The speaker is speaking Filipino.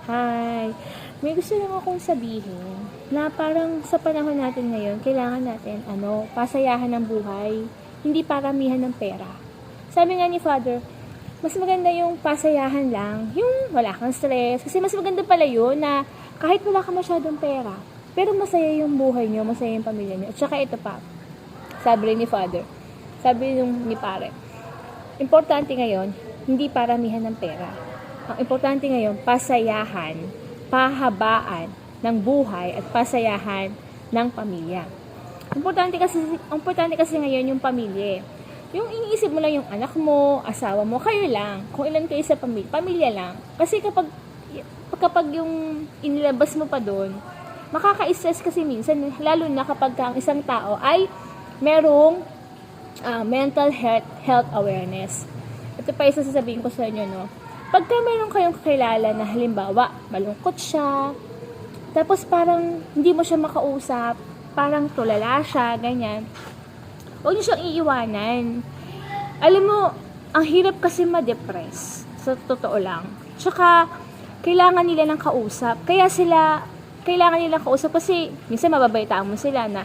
Hi. May gusto lang akong sabihin na parang sa panahon natin ngayon, kailangan natin pasayahan ng buhay, hindi paramihan ng pera. Sabi nga ni Father, mas maganda yung pasayahan lang, yung wala kang stress. Kasi mas maganda pala yun na kahit wala ka masyadong pera, pero masaya yung buhay niyo, masaya yung pamilya niyo. At saka ito pa, sabi rin ni Father, sabi nung ni Pare, importante ngayon, hindi paramihan ng pera. Ang importante ngayon, pasayahan, pahabaan ng buhay at pasayahan ng pamilya. Importante kasi ngayon yung pamilya. Yung iniisip mo lang yung anak mo, asawa mo, kayo lang. Kung ilan kayo sa pamilya lang. Kasi kapag yung inilabas mo pa doon, makaka-stress kasi minsan, lalo na kapag ang isang tao ay merong mental health awareness. Ito pa isa sasabihin ko sa inyo, no? Pagka meron kayong kakilala na halimbawa, malungkot siya, tapos parang hindi mo siya makausap, parang tulala siya, ganyan, huwag niyo siyang iiwanan. Alam mo, ang hirap kasi ma-depress, sa totoo lang. Tsaka, kailangan nila ng kausap. Kailangan nila kausap kasi minsan mababaitaan mo sila na